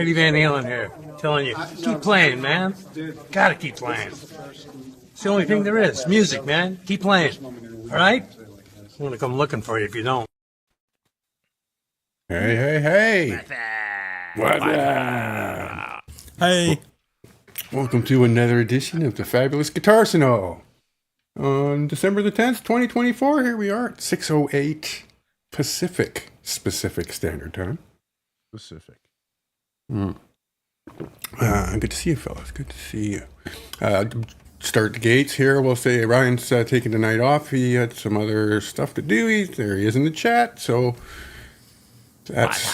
Eddie Van Halen here, telling you, keep playing, man. Gotta keep playing. It's the only thing there is. Music, man. Keep playing. All right? I'm gonna come looking for you if you don't. Hey, hey, hey. What's up? Hey. Welcome to another edition of the Fabulous Guitarsenal. On December the 10th, 2024, here we are at 6:08 Pacific Standard Time. Pacific. Good to see you, fellas. Good to see you. Start the gates here. We'll say Ryan's taking the night off. He had some other stuff to do. There he is in the chat. So that's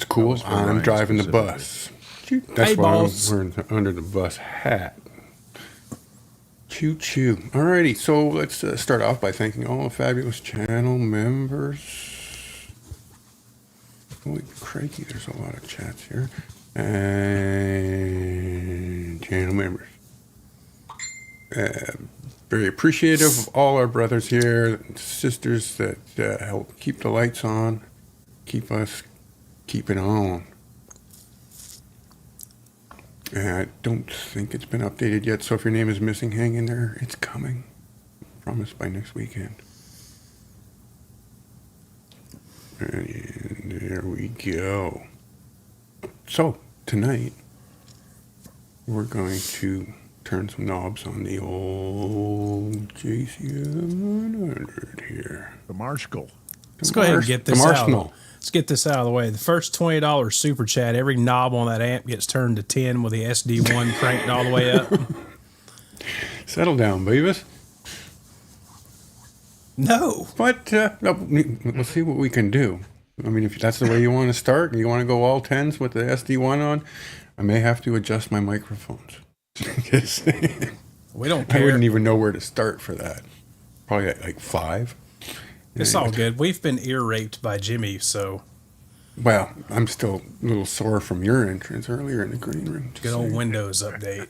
cool. I'm driving the bus. That's why I'm wearing under the bus hat. Choo choo. Alrighty, so let's start off by thanking all the fabulous channel members. Holy crikey, there's a lot of chats here. And channel members. Very appreciative of all our brothers here, and sisters that help keep the lights on, keep us keeping on. I don't think it's been updated yet, so if your name is missing, hang in there. It's coming. Promise by next weekend. And there we go. So, tonight, we're going to turn some knobs on the old JCM 100 here. The Marshall. Let's go ahead and get this out. Arsenal. Let's get this out of the way. The first $20 super chat, every knob on that amp gets turned to 10 with the SD1 cranked all the way up. Settle down, Beavis. No. But we'll see what we can do. I mean, if that's the way you want to start and you want to go all 10s with the SD1 on, I may have to adjust my microphones. We don't care. I wouldn't even know where to start for that. Probably at like 5. It's all good. We've been ear raped by Jimmy, so. Well, I'm still a little sore from your entrance earlier in the green room. Good old Windows update.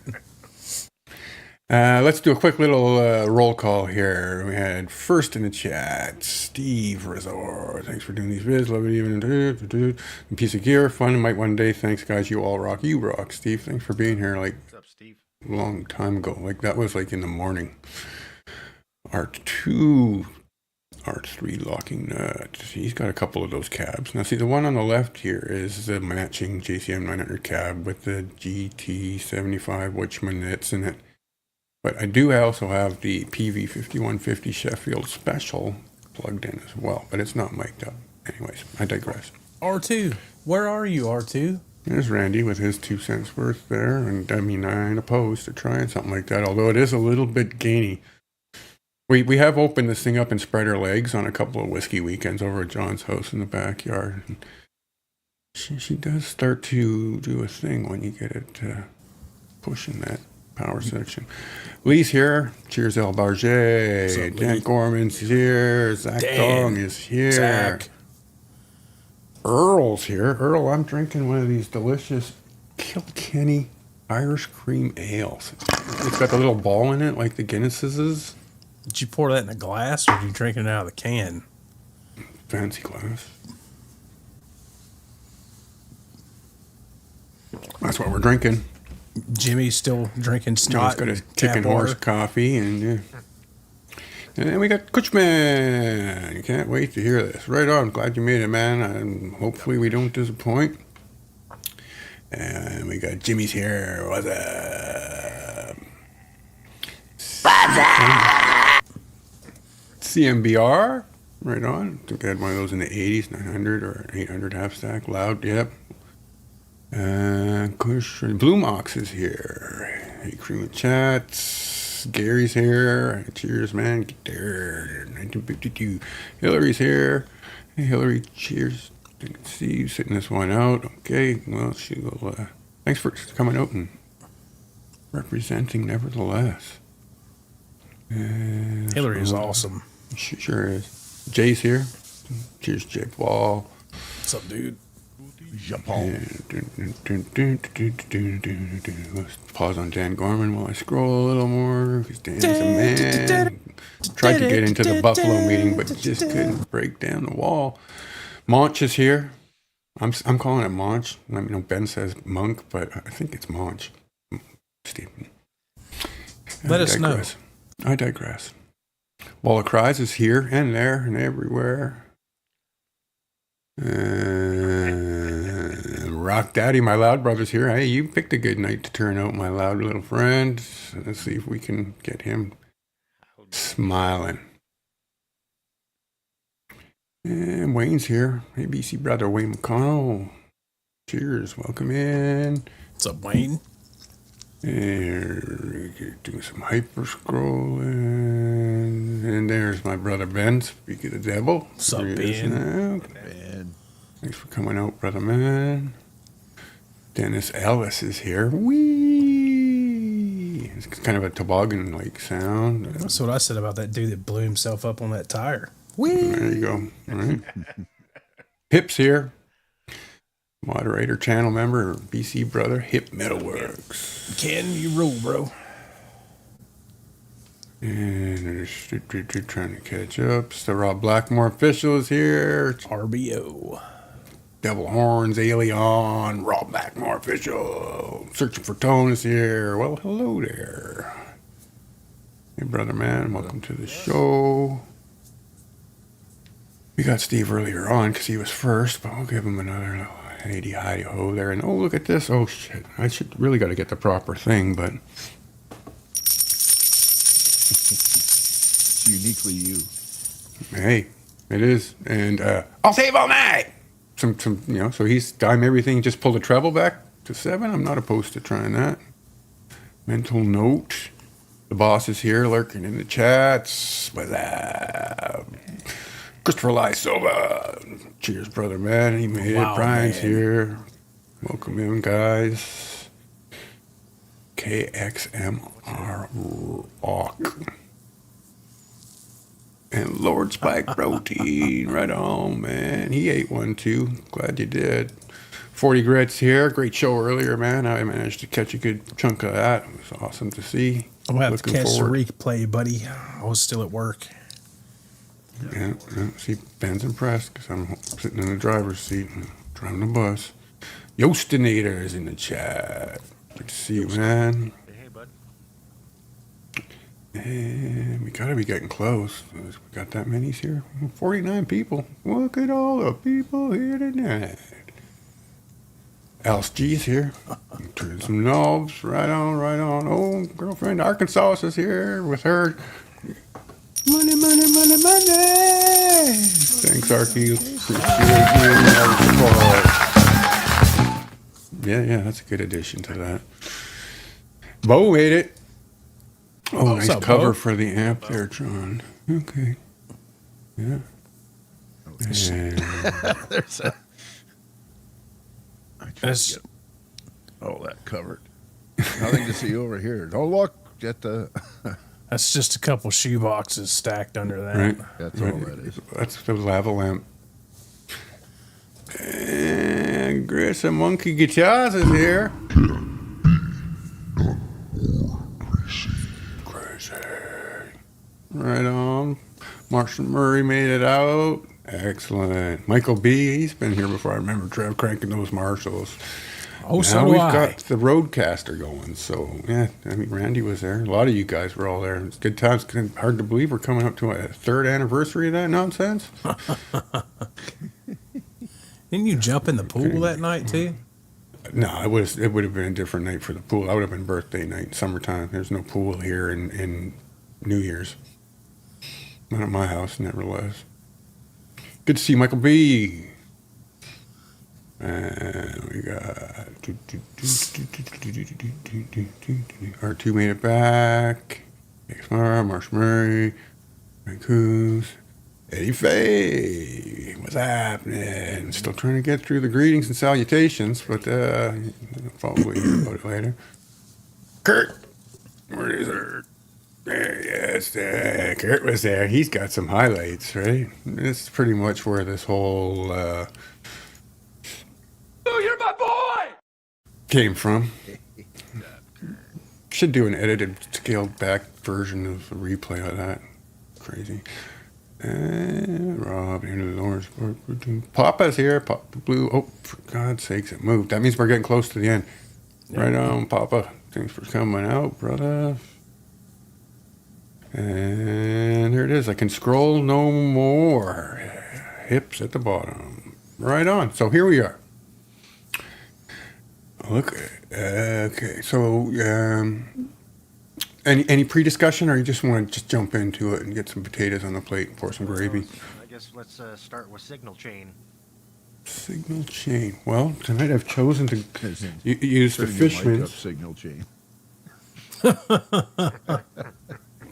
Let's do a quick little roll call here. We had first in the chat, Steve Resor. Thanks for doing these vids. Love it even. A piece of gear. Fun. Might one day. Thanks, guys. You all rock. You rock, Steve. Thanks for being here. Like, what's up, Steve? A long time ago. Like, that was like in the morning. Art 2. Art 3 locking nuts. He's got a couple of those cabs. Now, see, the one on the left here is the matching JCM 900 cab with the GT75 Witchman nits in it. But I do also have the PV5150 Sheffield Special plugged in as well, but it's not mic'd up. Anyways, I digress. R2, where are you, R2? There's Randy with his 2 cents worth there, and I mean, I ain't opposed to trying something like that, although it is a little bit gainy. We have opened this thing up and spread our legs on a couple of whiskey weekends over at John's house in the backyard. And she does start to do a thing when you get it pushing that power section. Lee's here. Cheers, El Barget. Dan Gorman's here. Zach Dong is here. Zach. Earl's here. Earl, I'm drinking one of these delicious Kilkenny Irish cream ales. It's got the little ball in it like the Guinness's. Did you pour that in a glass or did you drink it out of the can? Fancy glass. That's what we're drinking. Jimmy's still drinking John's snot. got his chicken horse coffee, and then we got Kutchman. You can't wait to hear this. Right on. Glad you made it, man. And hopefully we don't disappoint. And we got Jimmy's here. What's up? What's up? CMBR. Right on. I think I had one of those in the 80s, 900 or 800 half stack. Loud, yep. Blue Mox is here. Hey, Cream of Chats. Gary's here. Cheers, man. Get there. 1952. Hillary's here. Hey, Hillary. Cheers. I can see you sitting this one out. Okay. Well, she will. Thanks for coming out and representing, nevertheless. Hillary is awesome. She sure is. Jay's here. Cheers, Jay Paul. What's up, dude? Let's pause on Dan Gorman while I scroll a little more, because Dan's a man. Tried to get into the Buffalo meeting, but just couldn't break down the wall. Monch is here. I'm calling it Monch. I know Ben says Monk, but I think it's Monch. Steve. Let us know. I digress. Wall of Cries is here and there and everywhere. Rock Daddy, my loud brother's here. Hey, you picked a good night to turn out, my loud little friend. Let's see if we can get him smiling. And Wayne's here. Hey, BC brother Wayne McConnell. Cheers. Welcome in. What's up, Wayne? And doing some hyper scrolling. And there's my brother Ben, speak of the devil. What's up, Ben? Ben. Thanks for coming out, brother man. Dennis Ellis is here. Whee! It's kind of a toboggan-like sound. That's what I said about that dude that blew himself up on that tire. Whee! There you go. All right. Hip's here. Moderator, channel member, BC brother, Hip Metalworks. Ken, you rule, bro. And there's trying to catch up. So Rob Blackmore official is here. RBO. Devil Horns, Alien, Rob Blackmore official. Searching for Tone is here. Well, hello there. Hey, brother man, welcome to the show. We got Steve earlier on because he was first, but we'll give him another little Hey, hi ho there. And oh, look at this. Oh, shit. I should really got to get the proper thing, but it's uniquely you. Hey, it is. And I'll save all night. Some, so he's dime everything, just pull the treble back to 7. I'm not opposed to trying that. Mental note. The boss is here lurking in the chats. What's up? Christopher Lysova. Cheers, brother, man. He made it. Brian's here. Welcome in, guys. KXMR Rock. And Lord Spike Protein. Right on, man. He ate one, too. Glad you did. 40 Grits here. Great show earlier, man. I managed to catch a good chunk of that. It was awesome to see. I'm going to have to catch the replay, buddy. I was still at work. Yeah, see, Ben's impressed because I'm sitting in the driver's seat and driving the bus. Yostinator is in the chat. Good to see you, man. Hey, bud. And we gotta be getting close. We got that many here. 49 people. Look at all the people here tonight. Alice G's here. Turn some knobs. Right on, right on. Oh, girlfriend Arkansas is here with her. Money, money, money, money. Thanks, Arky. Appreciate you. Yeah, that's a good addition to that. Bo made it. Oh, nice cover Bo? For the amp there, John. Okay. Yeah. And There's a. That's, oh, that covered. Nothing to see over here. Don't look at the. That's just a couple shoe boxes stacked under that. right. That's all that is. That's the lava lamp. And Grissom Monkey Guitars is here. Crazy. Right on. Marshall Murray made it out. Excellent. Michael B. He's been here before. I remember Trev cranking those Marshalls. Oh, so now we've I. got the Roadcaster going. So, yeah, I mean, Randy was there. A lot of you guys were all there. It's good times. Hard to believe we're coming up to a 3rd anniversary of that nonsense. Didn't you jump in the pool that night, too? No, it would have been a different night for the pool. That would have been birthday night, summertime. There's no pool here in New Year's. Not at my house, never was. Good to see Michael B. And we got R2 made it back. XMR, Marsh Murray, Coos, Eddie Faye. What's happening? Still trying to get through the greetings and salutations, but probably hear about it later. Kurt, where is Kurt? Yes, Kurt was there. He's got some highlights, right? This is pretty much where this whole Oh, you're my boy! came from. Should do an edited, scaled back version of the replay of that. Crazy. And Rob into the orange. Papa's here. Papa Blue. Oh, for God's sakes, it moved. That means we're getting close to the end. Right on, Papa. Thanks for coming out, brother. And there it is. I can scroll no more. Hips at the bottom. Right on. So here we are. Look. Okay. So, any pre-discussion, or you just want to just jump into it and get some potatoes on the plate and pour some gravy? I guess let's start with signal chain. Signal chain. Well, tonight I've chosen to Isn't use the turning your mic Fishman's up signal chain.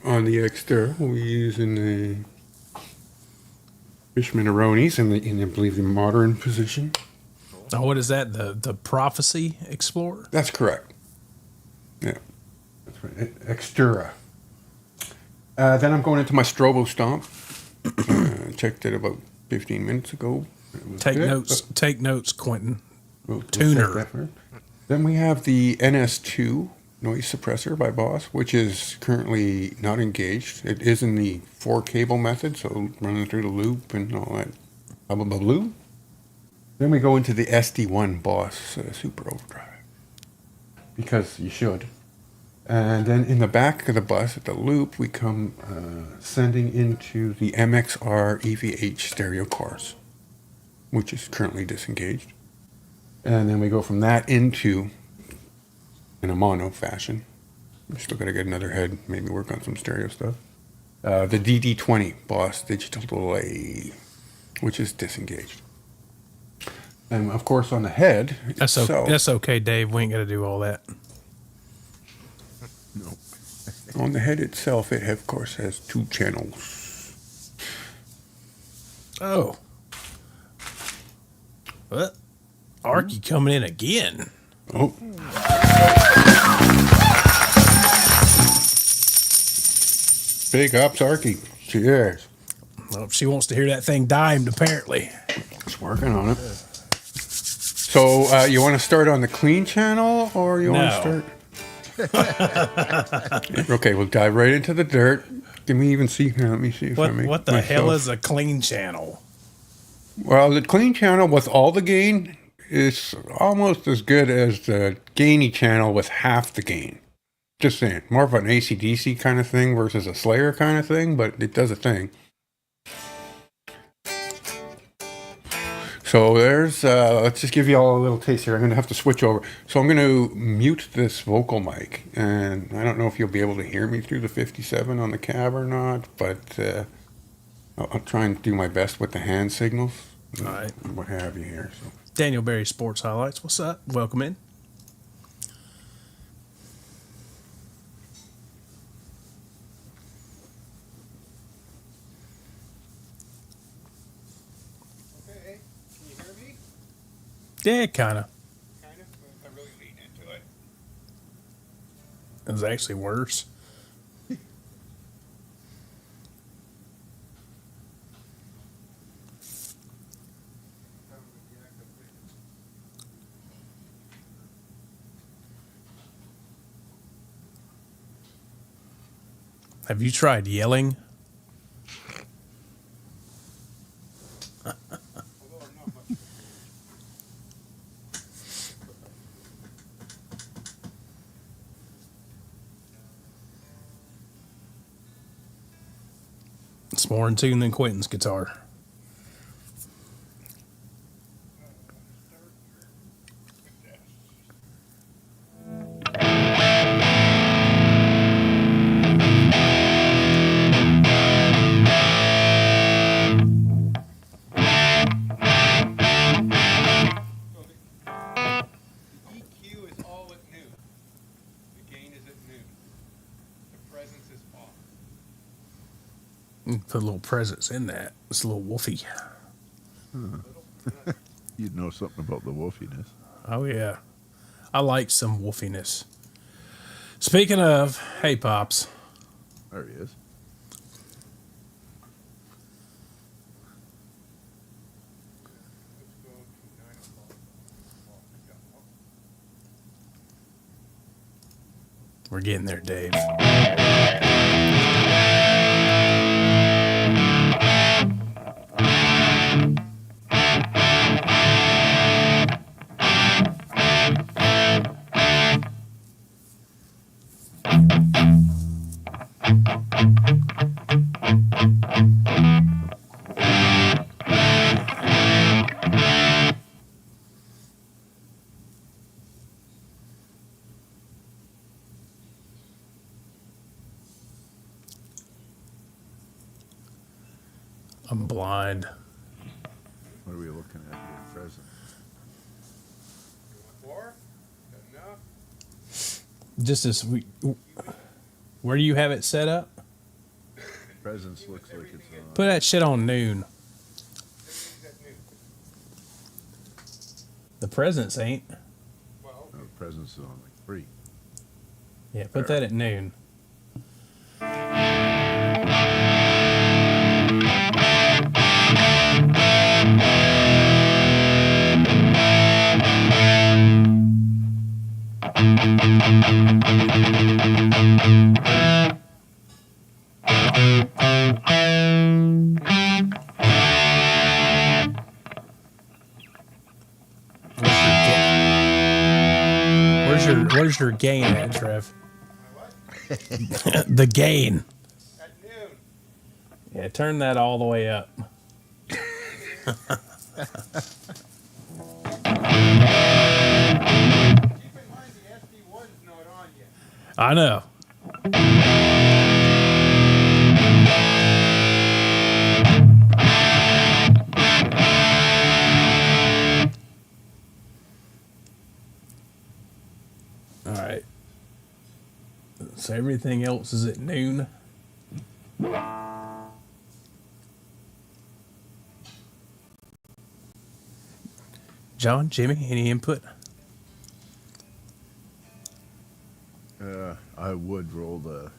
on the extra. We're using the Fishman Aronis in I believe the modern position. Oh, what is that? The Prophecy Explorer? That's correct. Yeah, that's right. Extura. Then I'm going into my Strobo Stomp. Checked it about 15 minutes ago. It was Take good, notes. but Take notes, Quentin. we'll check Tuner. that first. Then we have the NS2 noise suppressor by Boss, which is currently not engaged. It is in the 4-cable method, so running through the loop and all that. Blue. Then we go into the SD1 Boss Super Overdrive, because you should. And then in the back of the bus at the loop, we come sending into the MXR EVH stereo cars, which is currently disengaged. And then we go from that into, in a mono fashion, we still got to get another head, maybe work on some stereo stuff. The DD20 Boss digital delay, which is disengaged. And of course on the head That's itself, that's okay, Dave. We ain't got to do all that. No. on the head itself, it of course has 2 channels. Oh. What? Arky coming in again. Oh. Big ups, Arky. Cheers. Well, she wants to hear that thing dimed, apparently. It's working on it. So, you want to start on the clean channel, or you want to No. start? Okay, we'll dive right into the dirt. Can we even see here? Let me see if I make What the hell myself- is a clean channel? Well, the clean channel with all the gain is almost as good as the gainy channel with half the gain. Just saying. More of an AC/DC kind of thing versus a Slayer kind of thing, but it does a thing. So there's, let's just give you all a little taste here. I'm going to have to switch over. So I'm going to mute this vocal mic. And I don't know if you'll be able to hear me through the 57 on the cab or not, but I'll try and do my best with the hand signals. All right. And what have you here. So. Daniel Berry Sports Highlights. What's up? Welcome in. Okay, can you hear me? Yeah, kind of. Kind of. I really lean into it. It was actually worse. Have you tried yelling? It's more in tune than Quentin's guitar. EQ is all at noon. The gain is at noon. The presence is off. Put a little presence in that. It's a little woofy. You'd know something about the wolfiness. Oh, yeah. I like some woofiness. Speaking of, hey, Pops. There he is. We're getting there, Dave. I'm blind. What are we looking at here? Present. Just as we, where do you have it set up? Presence looks like it's on. Put that shit on noon. The presents ain't. No, presence is on like 3. Yeah, put that at noon. Where's your gain at, Trev? The gain. At noon. Yeah, turn that all the way up. Keep in mind the SD1's not on yet. I know. All right. So everything else is at noon. John, Jimmy, any input? I would roll the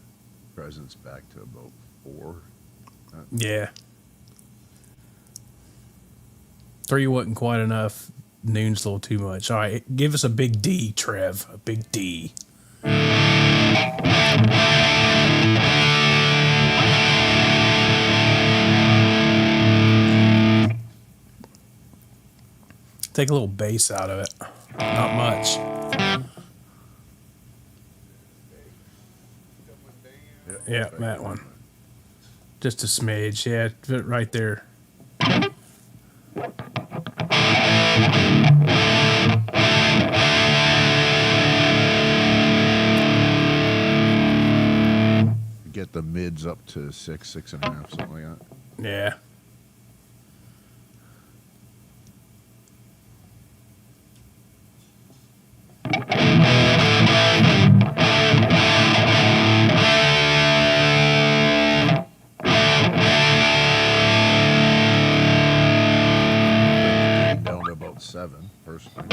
presence back to about 4. Yeah. 3 wasn't quite enough. Noon's a little too much. All right, give us a big D, Trev. A big D. Take a little bass out of it. Not much. Yeah, that one. Just a smidge. Yeah, fit right there. Get the mids up to 6, 6.5, something like that. Yeah. Down to about 7, personally.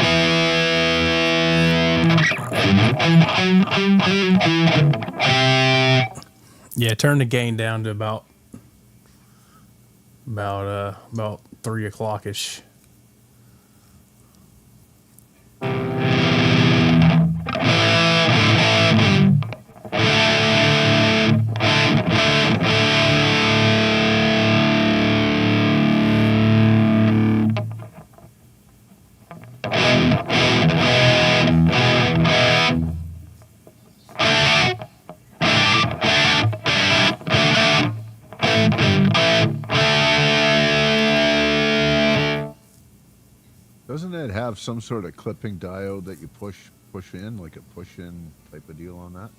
Yeah, turn the gain down to about 3 o'clock ish. Doesn't it have some sort of clipping diode that you push in, like a push-in type of deal on that?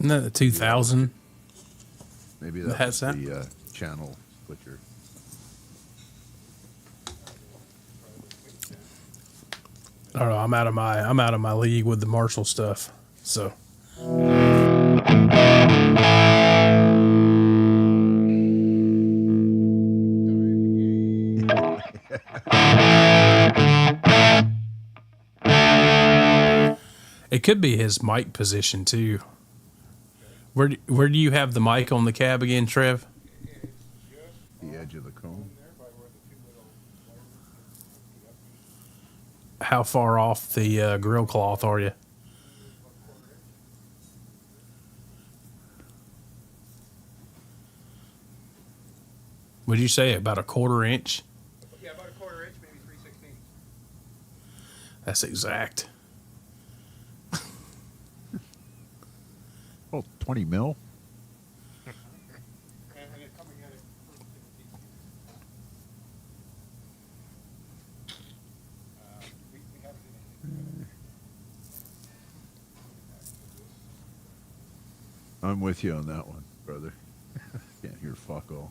Isn't that the 2000? Maybe Has that's that? the channel switcher. I don't know. I'm out of my league with the Marshall stuff. So. It could be his mic position too. Where do you have the mic on the cab again, Trev? The edge of the cone. How far off the grill cloth are you? Would you say about a 1/4 inch? Yeah, about a 1/4 inch, maybe 3/16. That's exact. Oh, 20 mil? I'm with you on that one, brother. Can't hear fuck all.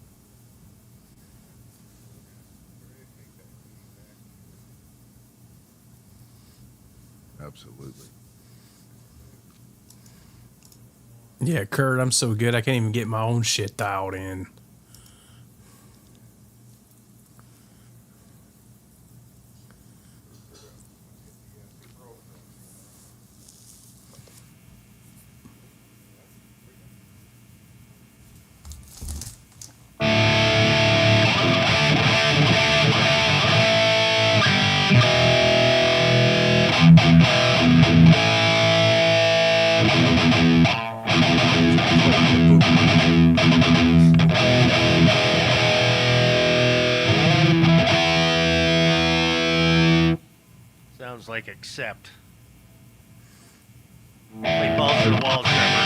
Absolutely. Yeah, Kurt, I'm so good I can't even get my own shit dialed in. Sounds like accept. Play balls to the wall, Trevor.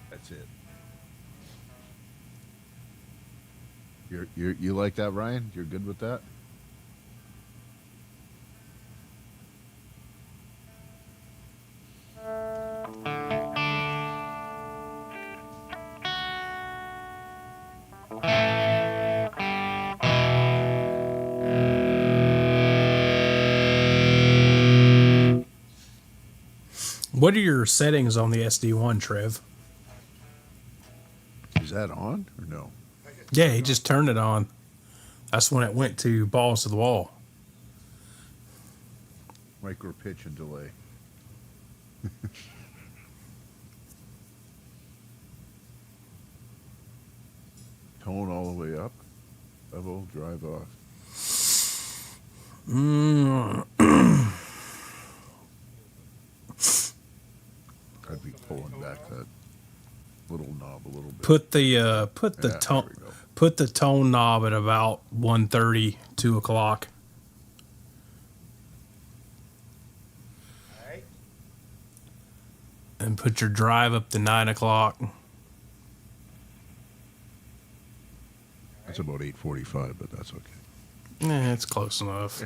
That's it. You like that, Ryan? You're good with that? What are your settings on the SD1, Trev? Is that on or no? Yeah, he just turned it on. That's when it went to balls to the wall. Micro pitch and delay. Tone all the way up. Level, drive off. I'd be pulling back that little knob a little bit. Put the Yeah, tone there we go. put the tone knob at about 1:30, 2 o'clock. Alright. And put your drive up to 9 o'clock. That's about 8:45, but that's okay. It's close enough.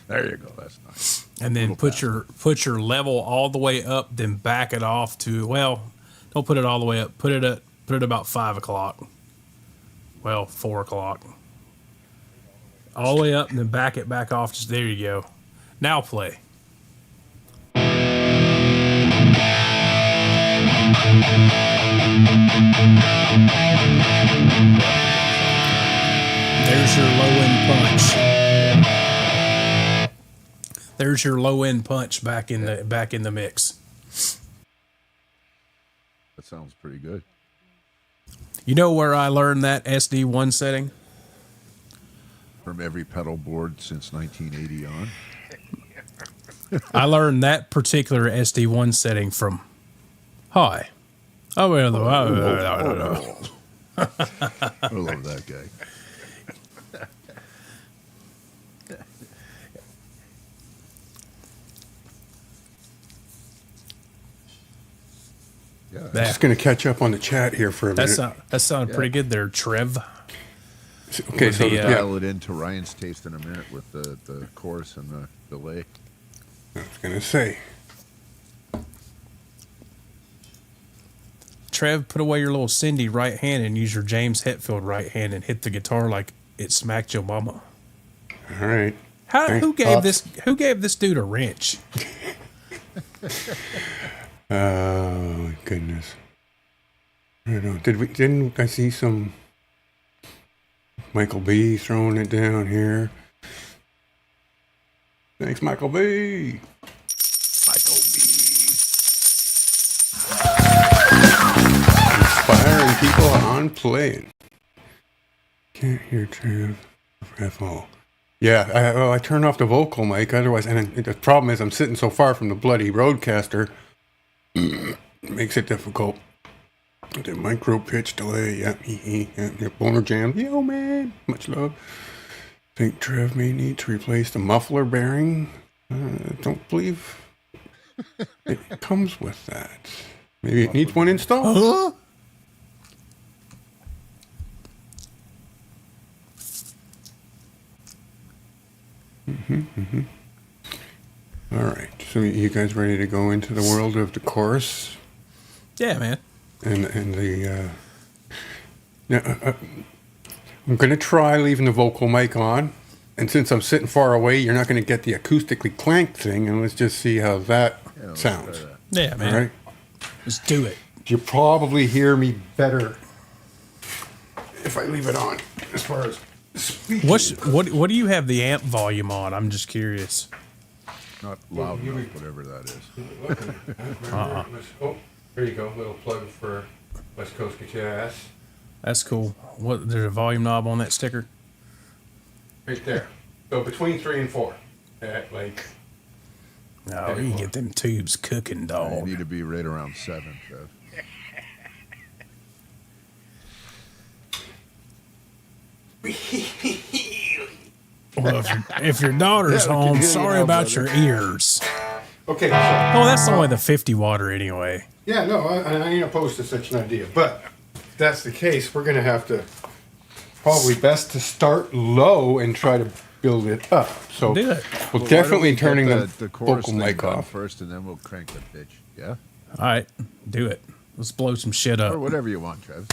There you go. That's nice. And then Little put your level all the way up, then back it off to, well, don't put it all the way up. Put it about 5 o'clock. Well, 4 o'clock. All the way up and then back it back off. Just there you go. Now play. There's your low end punch. There's your low end punch back in the mix. That sounds pretty good. You know where I learned that SD1 setting? From every pedal board since 1980 on. I learned that particular SD1 setting from Hi. Oh, well, I love that guy. Yeah, Just going to catch up on the chat here for a minute. that sounded pretty good there, Trev. Okay, so the, dial it into Ryan's taste in a minute with the chorus and the delay. I was going to say. Trev, put away your little Cindy right hand and use your James Hetfield right hand and hit the guitar like it smacked your mama. All right. Who gave this dude a wrench? Oh goodness! I don't know. Didn't I see some Michael B throwing it down here? Thanks, Michael B. Michael B. Inspiring people on playing. Can't hear Trev. FO. Yeah, I turned off the vocal mic. Otherwise, and the problem is I'm sitting so far from the bloody roadcaster. Makes it difficult. The micro pitch delay, yeah, boner jam. Yo, man, much love. Think Trev may need to replace the muffler bearing. Don't believe it comes with that. Maybe it needs one installed. Huh? All right, so you guys ready to go into the world of the chorus Yeah, man. and the? I'm gonna try leaving the vocal mic on, and since I'm sitting far away, you're not gonna get the acoustically clanked thing, and let's just see how that sounds. Yeah, man. All right. Let's do it. You probably hear me better if I leave it on, as far as speaking. What do you have the amp volume on? I'm just curious. Not loud enough, whatever that is. Oh, there you go. Little plug for West Coast Guitar. That's cool. What? There's a volume knob on that sticker. Right there. So between 3 and 4. No, you get them tubes cooking, You dog. need to be right around 7, Trev. Well, if your daughter's Yeah, we can home, hear you sorry now, about brother. your ears. Okay. So, Oh, that's only the 50 water anyway. yeah, no, I ain't opposed to such an idea. But if that's the case, we're going to have to probably best to start low and try to build it up. So Do it. we'll Well, definitely why don't we turning get the chorus vocal thing mic done off. first, and then we'll crank the pitch. Yeah, All right, do it. Let's blow some shit or up. whatever you want, Trev.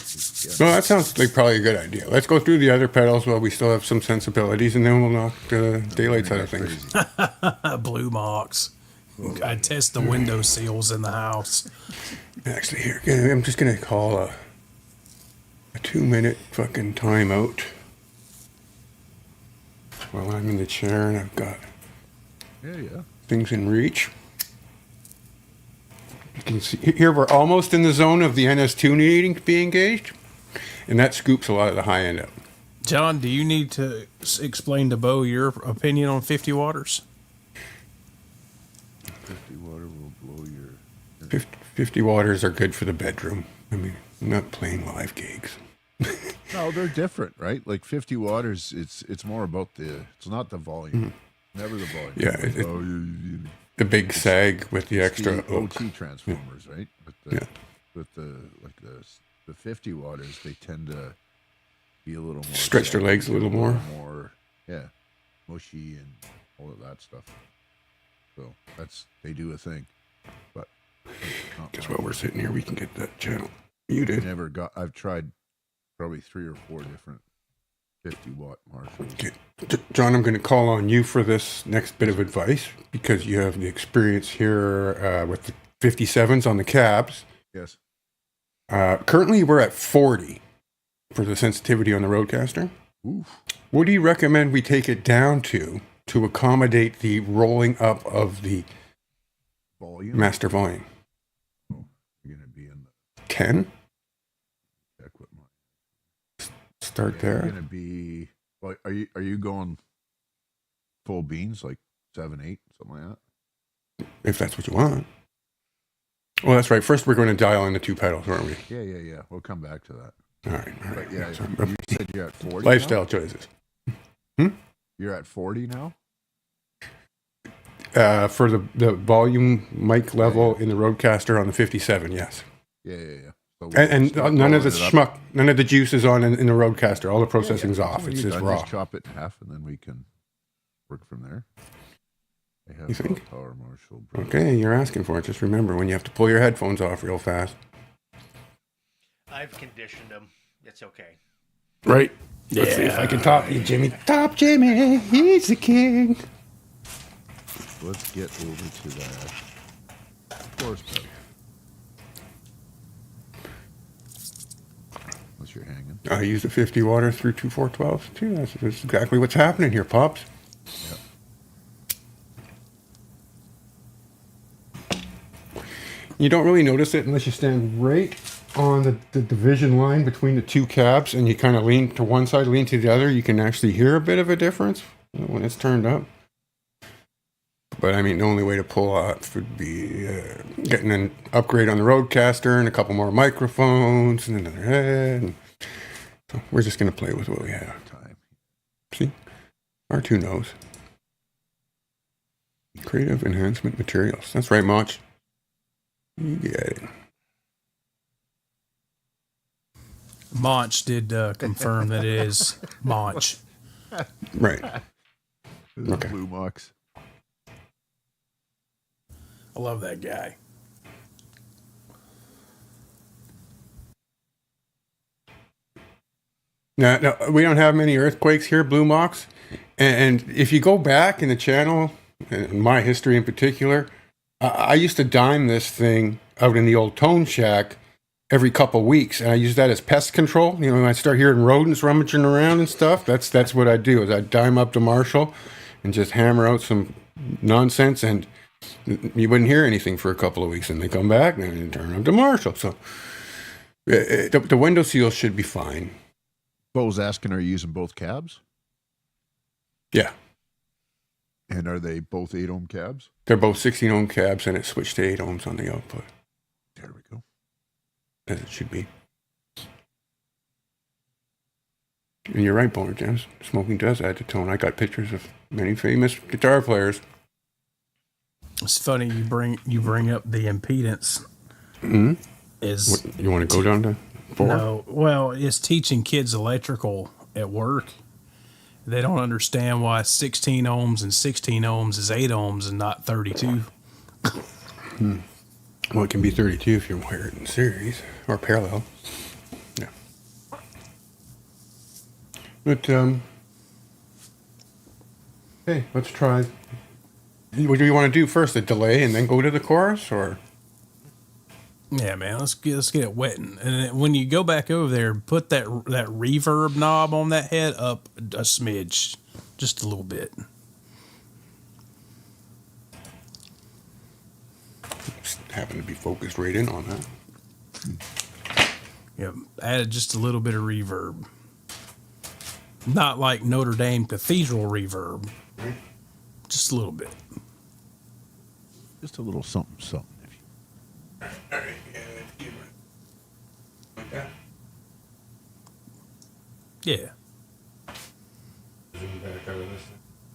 Yeah. No, that sounds like probably a good idea. Let's go through the other pedals while we still have some sensibilities, and then we'll knock the daylights out of things. Crazy. Blue marks. I test the window seals in the house. Actually, here, I'm just going to call a 2-minute fucking timeout while I'm in the chair and I've got Yeah. things in reach. You can see here we're almost in the zone of the NS2 needing to be engaged, and that scoops a lot of the high end up. John, do you need to explain to Bo your opinion on 50 waters? 50 water will blow your. 50 waters are good for the bedroom. I mean, I'm not playing live gigs. No, they're different, right? Like 50 waters, it's more about it's not the volume, never the volume. Yeah, The big sag with the extra the oak. OT transformers, right? But with the 50 waters, they tend to be a little more Stretch their legs a little more. Yeah, mushy and all of that stuff. So they do a thing, but Guess while we're sitting here, we can get that channel muted. I've tried probably 3 or 4 different 50-watt Marshalls. Okay. John, I'm going to call on you for this next bit of advice because you have the experience here with the 57s on the cabs. Yes. Currently, we're at 40 for the sensitivity on the Roadcaster. Oof. What do you recommend we take it down to accommodate the rolling up of the Volume. master volume? Oh, you're gonna be in the 10? check with my. Start You're there. gonna be. Like, are you going full beans like 7, 8, something like that? If that's what you want. Well, that's right. First, we're going to dial in the 2 pedals, aren't we? Yeah. We'll come back to that. All right. But yeah, So, you said you're at 40. lifestyle choices. Now? You're at 40 now. For the volume mic level in the Roadcaster on the 57, yes. Yeah. So And start none of the rolling it up. schmuck, none of the juice is on in the Roadcaster. All the Yeah, processing's yeah. off. When It's you're just done, raw. Just chop it in half, and then we can work from there. I have You think? a Power Marshall. Bro. Okay, you're asking for it. Just remember when you have to pull your headphones off real fast. I've conditioned him. It's okay. Right. Let's see if I can top you, Jimmy. Top Jimmy. He's the king. Let's get over to that chorus pedal. Unless you're hanging. I use the 50 water through 2 412s too. That's exactly what's happening here, Pops. Yep. You don't really notice it unless you stand right on the division line between the 2 cabs and you kind of lean to one side, lean to the other. You can actually hear a bit of a difference when it's turned up. But I mean, the only way to pull off would be getting an upgrade on the Roadcaster and a couple more microphones and another head. And so we're just going to play with what we have. Time. See? R2 knows. Creative enhancement materials. That's right, Mach. You get it. Mach did confirm that it is Mach. Right. This is Okay. Blue Mox. I love that guy. No, we don't have many earthquakes here, Blue Mox. And if you go back in the channel, in my history in particular, I used to dime this thing out in the old Tone Shack every couple weeks, and I use that as pest control. You know, when I start hearing rodents rummaging around and stuff, that's what I do. Is I dime up to Marshall and just hammer out some nonsense, and you wouldn't hear anything for a couple of weeks, and they come back and turn up to Marshall. So the window seal should be fine. Bo was asking, are you using both cabs? Yeah. And are they both 8 ohm cabs? They're both 16 ohm cabs, and it switched to 8 ohms on the output, There we go. as it should be. And you're right, Boner Jams. Smoking does add to tone. I got pictures of many famous guitar players. It's funny you bring up the impedance. Mm-hmm. Is You want to go down to 4? no, well, it's teaching kids electrical at work. They don't understand why 16 ohms and 16 ohms is 8 ohms and not 32. Well, it can be 32 if you're wired in series or parallel. Yeah. But, hey, let's try. What do you want to do first? A delay and then go to the chorus, or? Yeah, man, let's get it wetting. And then when you go back over there, put that reverb knob on that head up a smidge, just a little bit. Just happen to be focused right in on that. Yeah, added just a little bit of reverb. Not like Notre Dame Cathedral reverb. Just a little bit. Just a little something, something. If you... Like that. Yeah.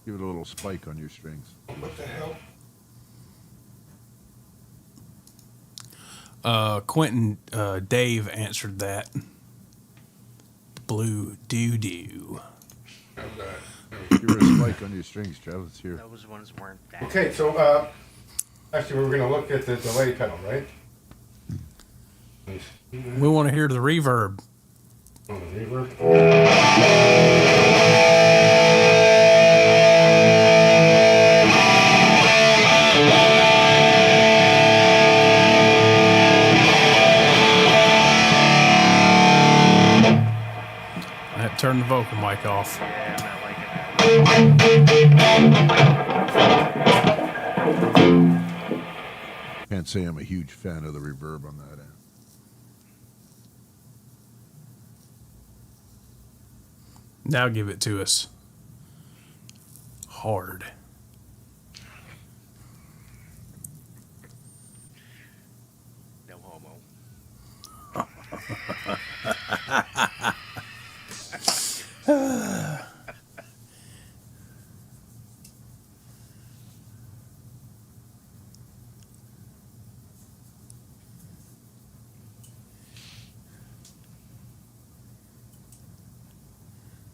Give it a little spike on your strings. What the hell? Quentin Dave answered that. Blue doo-doo. Give it a spike on your strings, Trev. Let's hear. Those ones weren't that. Okay, so actually, we're going to look at the delay pedal, right? We want to hear the reverb. On the reverb. I had to turn the vocal mic off. Yeah, I'm not liking it. Can't say I'm a huge fan of the reverb on that end. Now give it to us. Hard. No homo.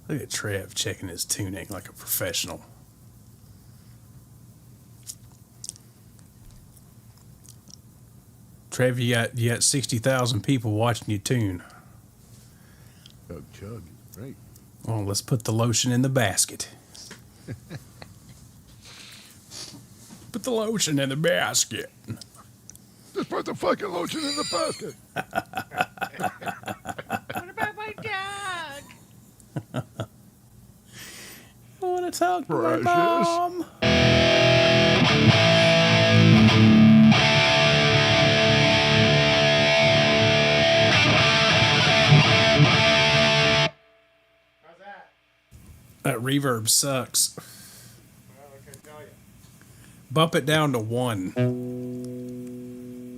Look at Trev checking his tuning like a professional. Trev, you got 60,000 people watching you tune. Chug, chug. Great. Well, let's put the lotion in the basket. Put the lotion in the basket. Just put the fucking lotion in the basket. What about my dog? I want to talk to my Precious. mom. That reverb sucks. Bump it down to 1.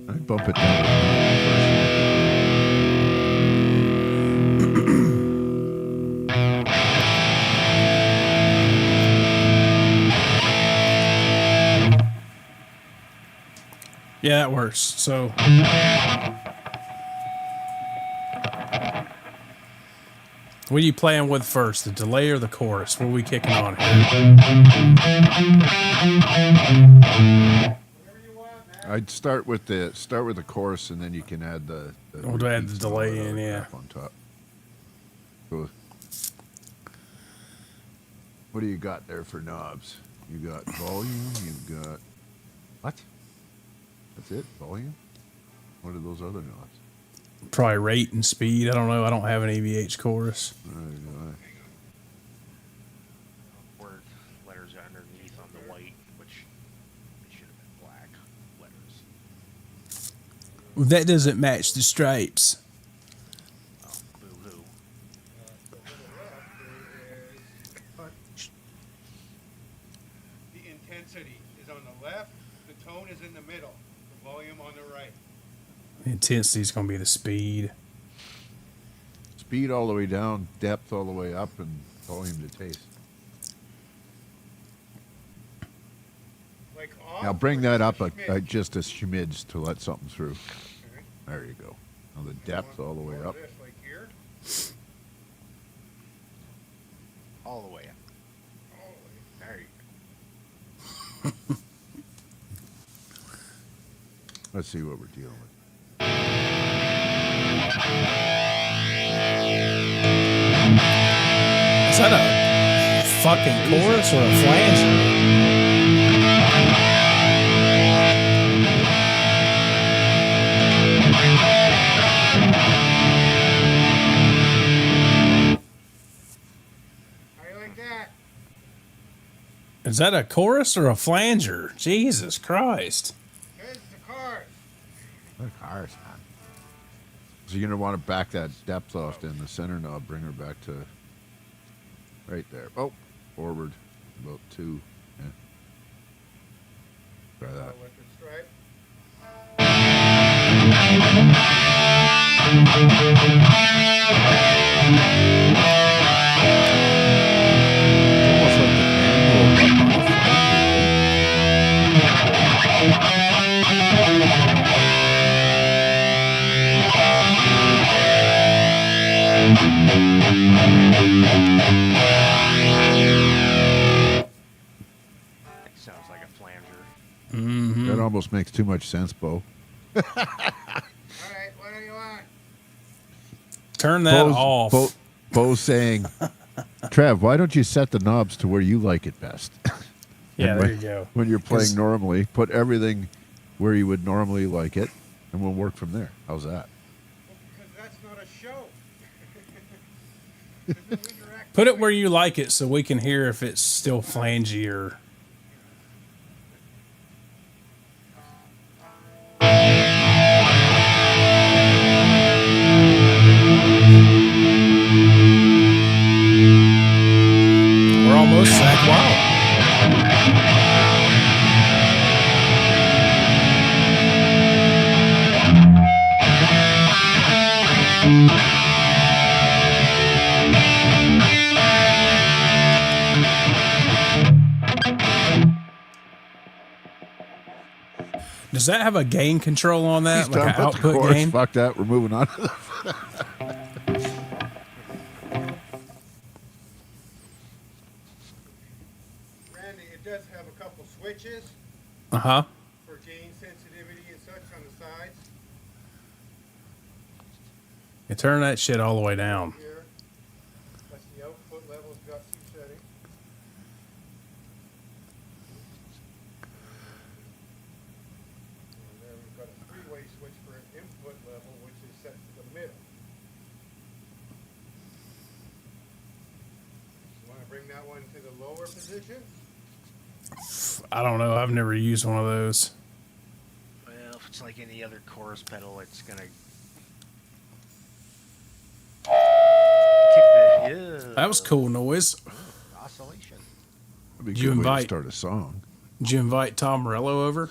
I'd bump it down. Yeah, that works. So what are you playing with first, the delay or the chorus? What are we kicking on here? I'd start with the chorus, and then you can add the We'll add the repeats and delay all that in, other yeah. crap on top. So, what do you got there for knobs? You got volume. You got what? That's it. Volume. What are those other knobs? Probably rate and speed. I don't know. I don't have an AVH chorus. Where letters are underneath on the white, which they should have been black letters. That doesn't match the stripes. Oh, boo-hoo. The intensity is on the left, the tone is in the middle, the volume on the right. The intensity is going to be the speed. Speed all the way down, depth all the way up, and volume to taste. Like Now bring that up just a schmidge to let something through. There you go. Now the depth all the way up. Like here, All the way up. all the way. There you Let's see what we're dealing with. Is that a fucking chorus or a flanger? How you like that? Is that a chorus or a flanger? Jesus Christ. There's the cars. Look, ours, man. So you're gonna want to back that depth off, then the center knob, bring her back to right there. Oh, forward about 2. Yeah. Try that. With the stripe. Almost like the manual. It sounds like a flanger. That almost makes too much sense, Bo. All right, what do you want? Turn that Bo's, off. Bo's saying, Trev, why don't you set the knobs to where you like it best? Yeah, And there when- you go. When you're 'Cause- playing normally, put everything where you would normally like it, and we'll work from there. How's that? Because that's not a show. There's no interaction. Put it where you like it so we can hear if it's still flangy or. We're almost Zach Wild. Does that have a gain control on that? He's Like an done with the output chorus. gain? Fuck that. We're moving on. Randy, it does have a couple switches Uh huh. for gain sensitivity and such on the sides. You turn that shit all the way down. Here, that's the output level. It's got 2 settings. And then we've got a 3-way switch for an input level, which is set to the middle. You want to bring that one to the lower position? I don't know. I've never used one of those. Well, if it's like any other chorus pedal, it's gonna kick the That was cool noise. oscillation. That'd be a Did you good way to invite- start a song. Did you invite Tom Morello over?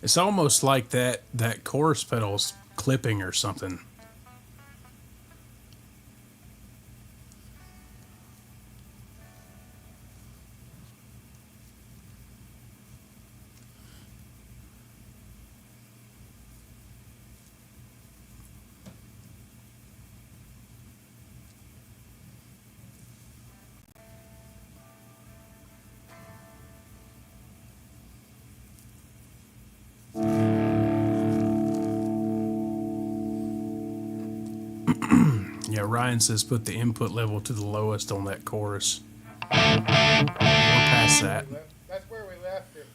It's almost like that chorus pedal's clipping or something. Yeah, Ryan says put the input level to the lowest on that chorus. We're past that. That's where we left it.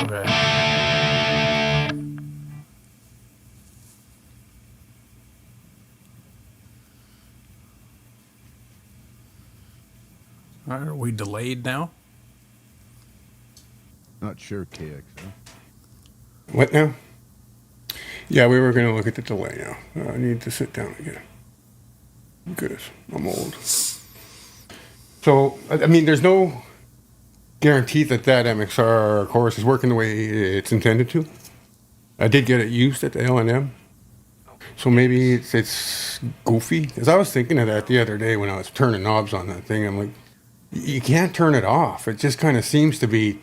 Okay. All right, are we delayed now? Not sure, KX. Huh? What now? Yeah, we were going to look at the delay now. I need to sit down again. Goodness, I'm old. So, I mean, there's no guarantee that MXR chorus is working the way it's intended to. I did get it used at the L&M. So maybe it's goofy. Because I was thinking of that the other day when I was turning knobs on that thing. I'm like, you can't turn it off. It just kind of seems to be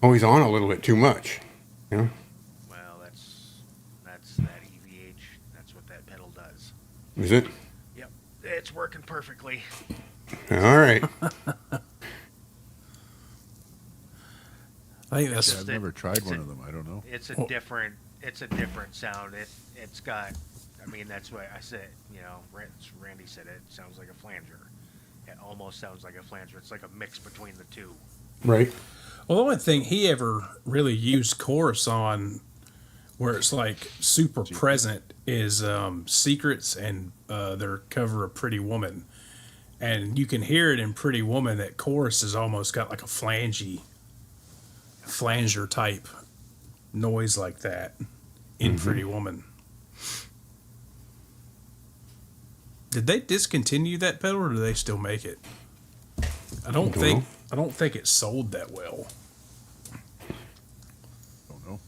always on a little bit too much. You know? Well, that's that EVH. That's what that pedal does. Is it? Yep, it's working perfectly. All right. I think that's I've never tried one of them. I don't know. It's a different sound. It's got. I mean, that's what I said. You know, Randy said it sounds like a flanger. It almost sounds like a flanger. It's like a mix between the two. Right. well, the only thing he ever really used chorus on where it's like super present is Secrets and their cover of Pretty Woman. And you can hear it in Pretty Woman that chorus has almost got like a flanger type noise like that in Pretty Woman. Did they discontinue that pedal or do they still make it? I don't think it sold that well. Don't know.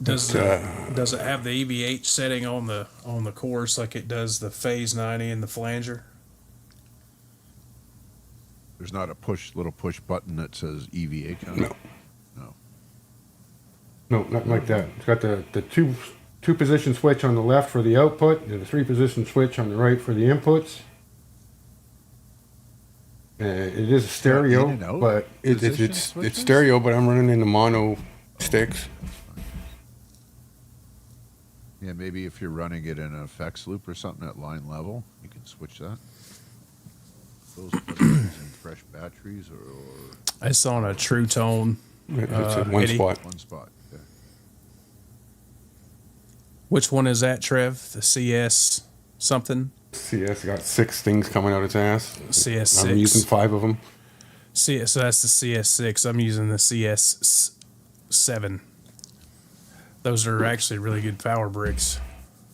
Does it have the EVH setting on the chorus like it does the Phase 90 and the flanger? There's not a little push button that says EVH on it? No. No. No, nothing like that. It's got the two position switch on the left for the output and the 3 position switch on the right for the inputs. It is a stereo, In and out but position it's switches? stereo, but I'm running into mono sticks. Yeah, maybe if you're running it in an effects loop or something at line level, you can switch that. Those using fresh batteries or It's on a True Tone. It's in one Eddie? spot. one spot. Okay. Which one is that, Trev? The CS something? CS got 6 things coming out its ass. CS6. I'm using 5 of them. So that's the CS6. I'm using the CS7. Those are actually really good power bricks.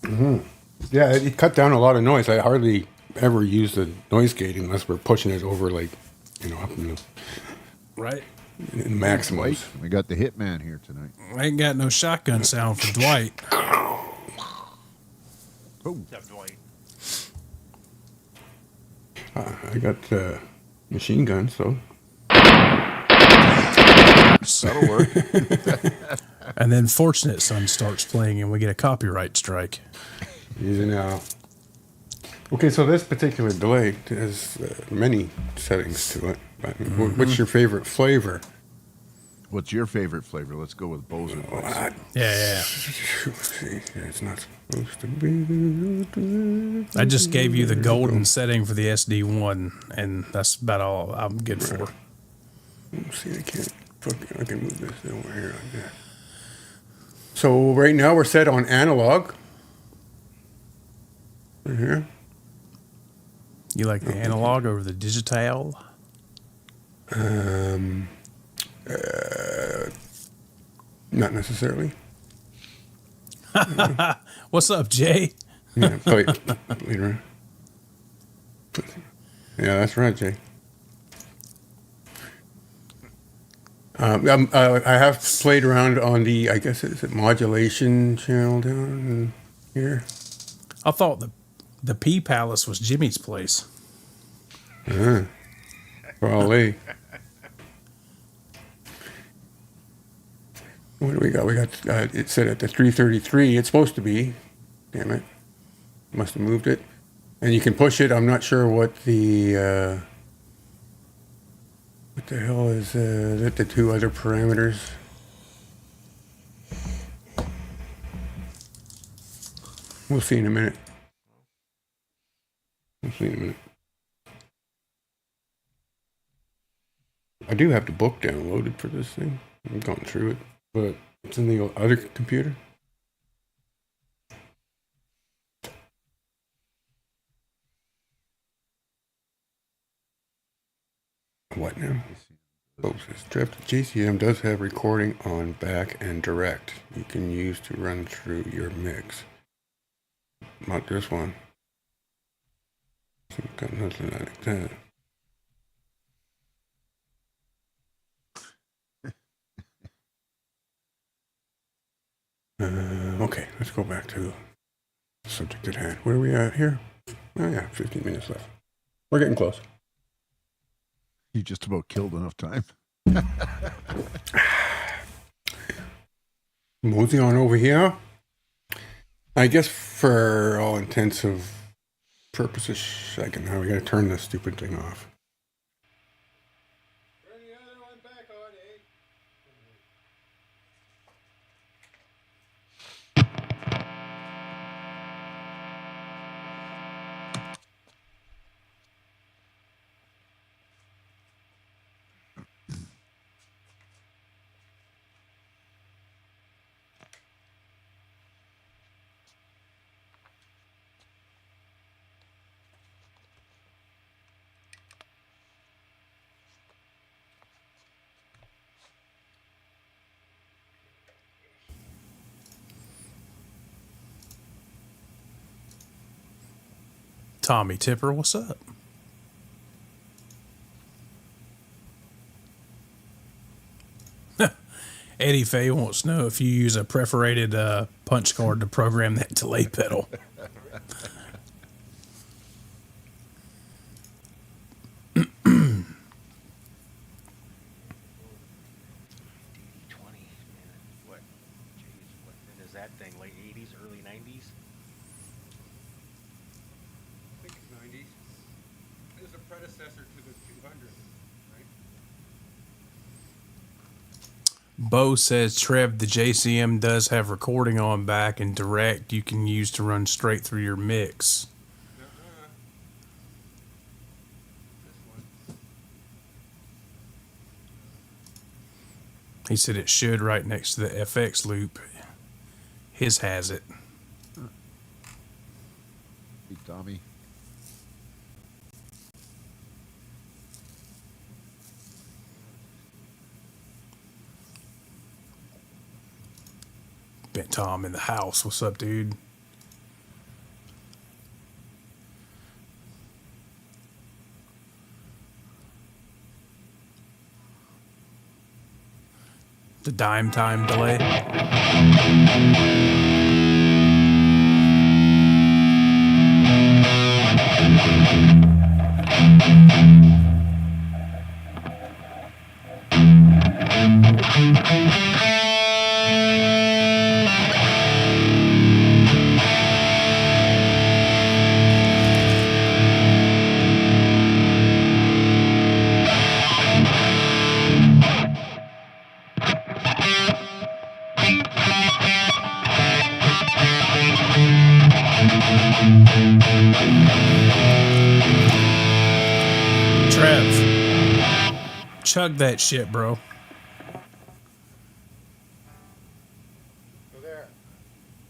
Yeah, it cut down a lot of noise. I hardly ever use the noise gate unless we're pushing it over, like, up in Right? the maximums. We got the Hitman here tonight. I ain't got no shotgun sound for Dwight. Oh, Except Dwight. I got machine gun, so. that'll work. And then Fortunate Son starts playing and we get a copyright strike. Easy now. Okay, so this particular delay has many settings to it. But what's your favorite flavor? What's your favorite flavor? Let's go with Bose advice. Yeah. See, it's not supposed to be. I just gave you the golden setting for the SD1, and that's about all I'm good for. See, I can't. I can move this over here like that. So right now we're set on analog. Right here. You like the analog over the digital? Not necessarily. What's up, Jay? Yeah, later. Yeah, that's right, Jay. I have played around on the, I guess it's a modulation channel down here. I thought the Pea Palace was Jimmy's place. Probably. What do we got? We got it's set at the 333. It's supposed to be. Damn it. Must have moved it. And you can push it. I'm not sure what the hell is the two other parameters. We'll see in a minute. I do have the book downloaded for this thing. I've gone through it, but it's in the other computer. What now? Oh, says Trev, JCM does have recording on back and direct. You can use to run through your mix. Not this one. Got nothing like that. Okay, let's go back to the subject at hand. Where are we at here? Oh yeah, 15 minutes left. We're getting close. You just about killed enough time. Moving on over here. I guess for all intensive purposes, second, now we gotta turn this stupid thing off. Turn the other one back on, eh? Tommy Tipper, what's up? Eddie Fay wants to know if you use a perforated punch card to program that delay pedal. What? Jeez, what is that thing? Late 80s, early 90s? I think it's 90s. It was a predecessor to the 200, right? Bo says, Trev, the JCM does have recording on back and direct you can use to run straight through your mix. He said it should right next to the FX loop. His has it. Hey, Tommy. Bent Tom in the house. What's up, dude? The dime time delay. Chug that shit, bro.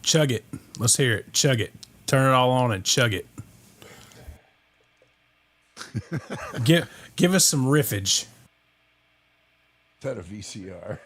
Chug it. Let's hear it. Chug it. Turn it all on and chug it. Give us some riffage. Is that a VCR?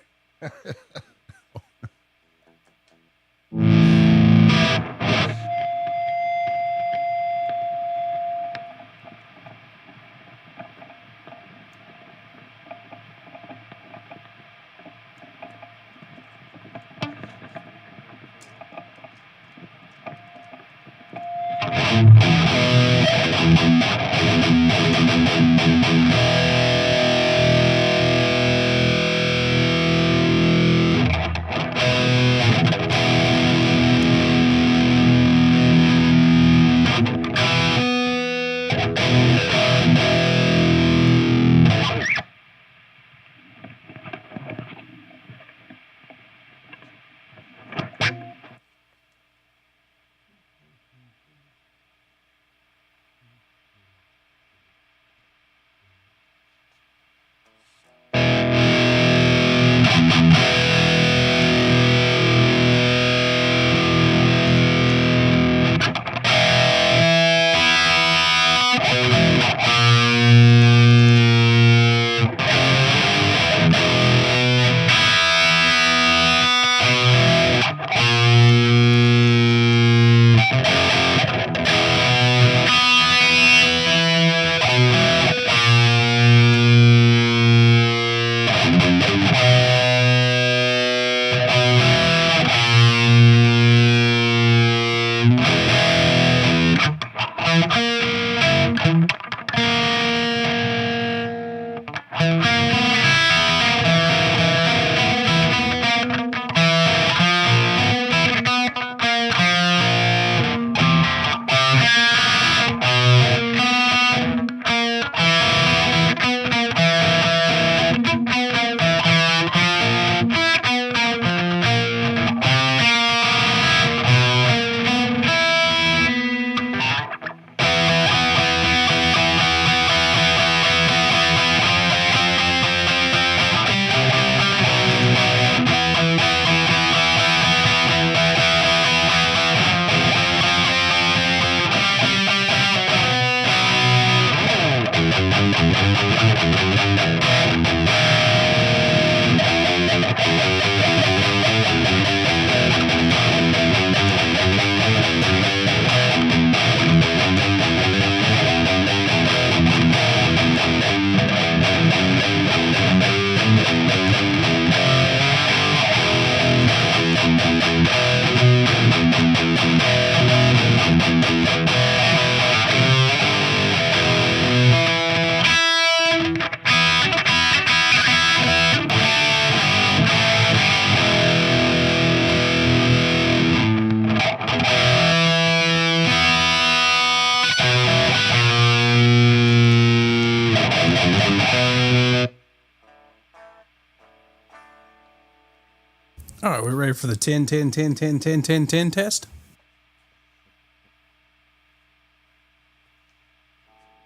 All right, we're ready for the 10, 10, 10, 10, 10, 10, 10 test.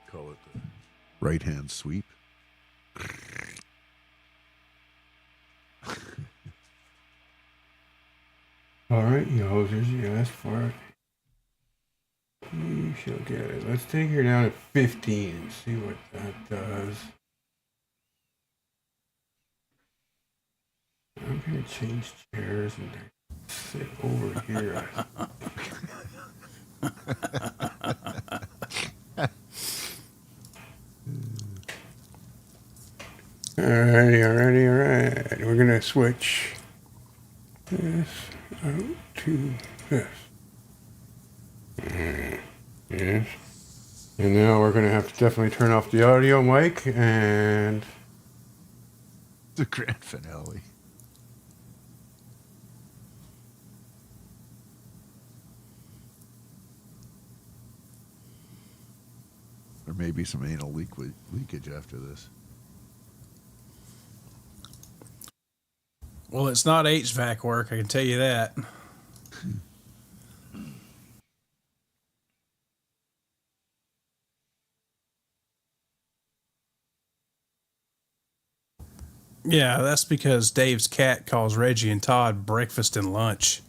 Call it the right hand sweep. All right, you hosers, you asked for it. You shall get it. Let's take her down to 15 and see what that does. I'm gonna change chairs and sit over here. Alrighty. We're gonna switch this out to this. Yes. And now we're gonna have to definitely turn off the audio mic and The grand finale. There may be some anal leakage after this. Well, it's not HVAC work, I can tell you that. Yeah, that's because Dave's cat calls Reggie and Todd breakfast and lunch.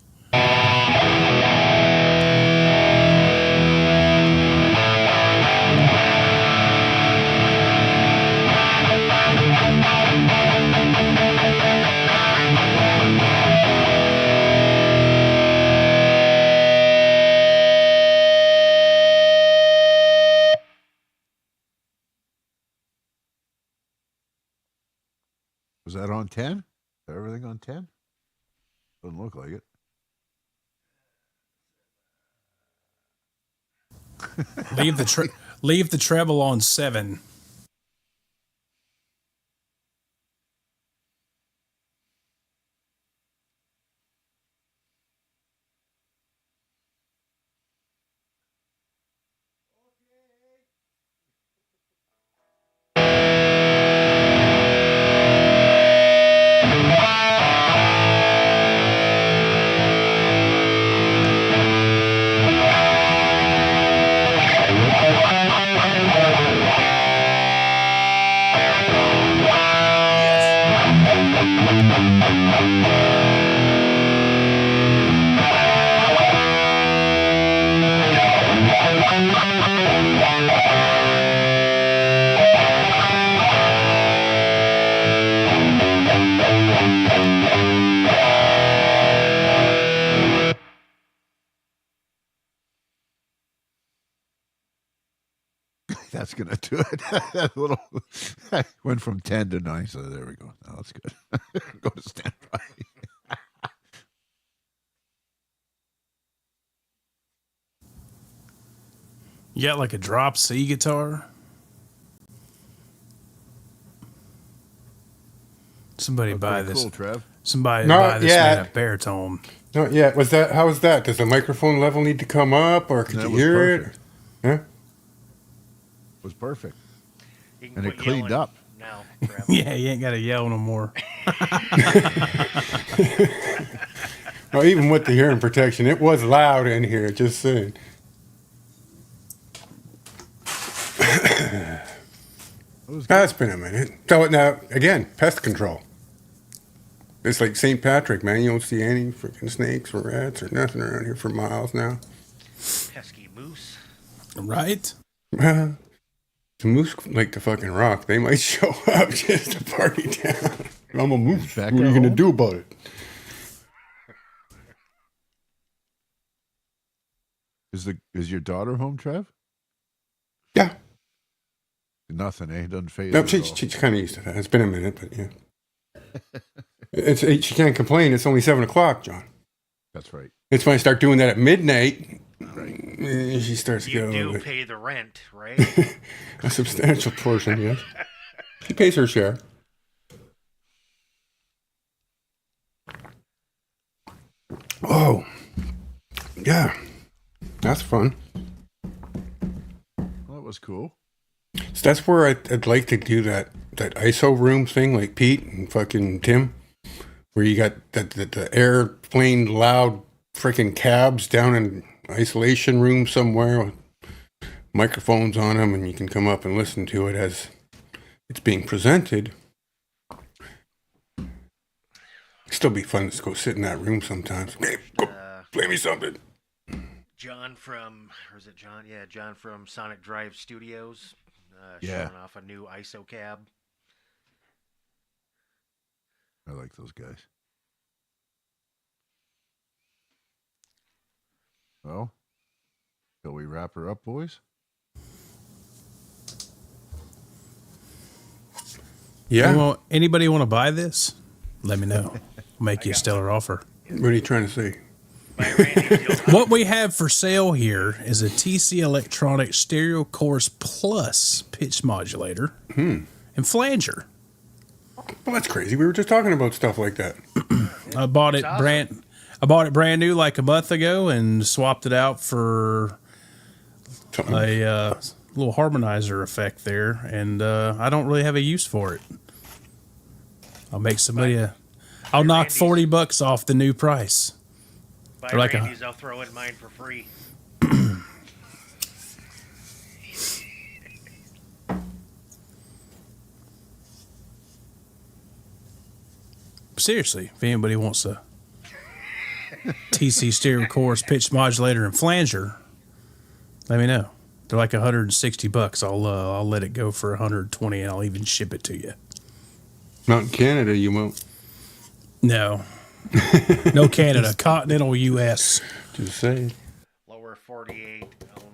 Was that on 10? Everything on 10? Doesn't look like it. Leave the treble on 7. That's going to do it. That little went from 10 to 9, so there we go. Now that's good. Go to standby. You got like a drop C guitar? Somebody buy this. Cool, Trev. Somebody Not buy this yet. man a baritone. No, yeah. Was that? How was that? Does the microphone level need to come up, or could That you was hear perfect. it? Yeah. It was perfect. You can And it quit cleaned yelling up. now. Trev. Yeah, you ain't got to yell no more. Well, even with the hearing protection, it was loud in here. Just saying. It was good. That's been a minute. So now again, pest control. It's like St. Patrick, man. You don't see any freaking snakes or rats or nothing around here for miles now. Pesky moose. Right? The moose like to fucking rock. They might show up just to party down. I'm a moose. Back What are you at gonna home? do about it? Is your daughter home, Trev? Yeah. Nothing, eh? Doesn't phase No, her at all. she's kind of used to that. It's been a minute, but yeah. She can't complain. It's only 7 o'clock, John. That's right. It's when I start doing that at midnight. Right. She starts to get a You little do bit. pay the rent, right? A substantial portion, yes. She pays her share. Oh, yeah. That's fun. Well, that was cool. So that's where I'd like to do that ISO room thing, like Pete and fucking Tim, where you got the airplane loud freaking cabs down in isolation room somewhere with microphones on them, and you can come up and listen to it as it's being presented. Still be fun to go sit in that room sometimes. Hey, go play me something. John from, or is it John? Yeah, John from Sonic Drive Studios. Yeah. Showing off a new ISO cab. I like those guys. Well, shall we wrap her up, boys? Yeah. Anybody want to buy this? Let me know. I'll make you a stellar offer. What are you trying to say? By Randy Gilbert. What we have for sale here is a TC Electronic Stereo Course Plus pitch modulator and flanger. Well, that's crazy. We were just talking about stuff like that. I bought it awesome. brand new like a month ago and swapped it out for Something. a little harmonizer effect there, and I don't really have a use for it. I'll make somebody I'll knock Randy's. $40 off the new price. By Like a- Randy's, I'll throw in mine for free. seriously, if anybody wants a TC stereo chorus, pitch modulator, and flanger, let me know. They're like $160. I'll let it go for 120, and I'll even ship it to you. Not in Canada, you won't. No, no Canada, continental U.S. Just say. Lower 48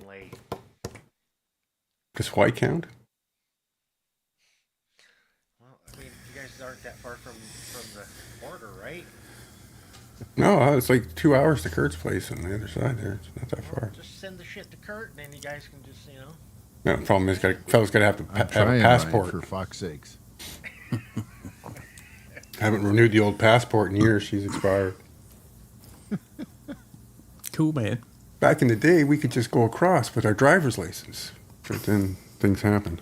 only. Does white count? Well, I mean, you guys aren't that far from the border, right? No, it's like 2 hours to Kurt's place on the other side there. It's not that far. Just send the shit to Kurt, and then you guys can just, you know. No, the problem is, fella's got to have I'm a trying, passport. Ryan, for fuck's sakes. Haven't renewed the old passport in years. She's expired. Cool, man. Back in the day, we could just go across with our driver's license. But then things happened.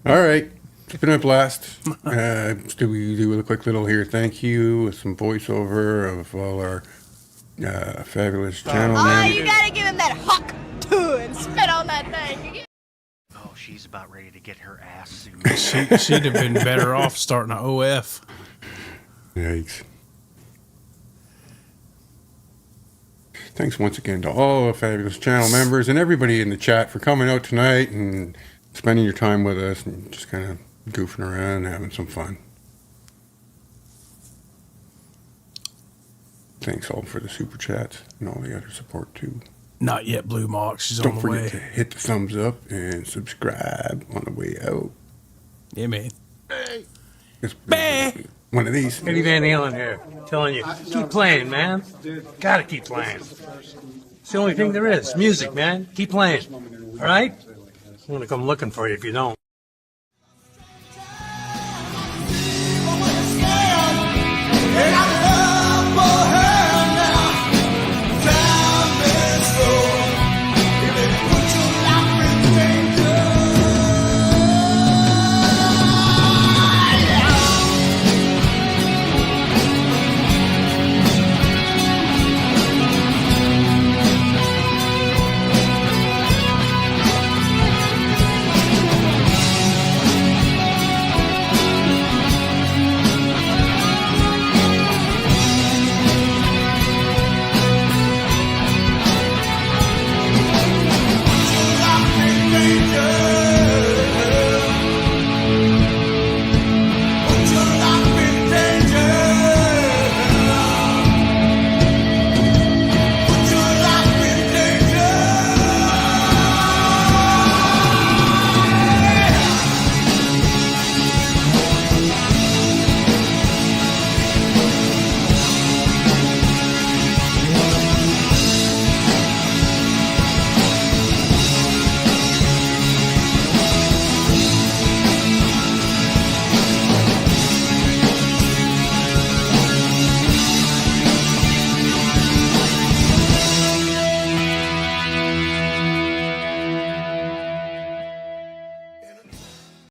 All right. It's been a blast. Do we do a quick little here thank you with some voiceover of all our fabulous channel Oh, members. you gotta give him that huck too and spit on that thing. Oh, she's about ready to get her ass sued. She'd have been better off starting an OF. Yikes. Thanks once again to all the fabulous channel members and everybody in the chat for coming out tonight and spending your time with us and just kind of goofing around and having some fun. Thanks all for the super chats and all the other support too. Not yet, Blue Mox. She's Don't on the forget way. to hit the thumbs up and subscribe on the way out. Yeah, man. It's one of these. Eddie Van Halen here, telling you, keep playing, man. Gotta keep playing. It's the only thing there is. Music, man. Keep playing. All right? I'm gonna come looking for you if you don't.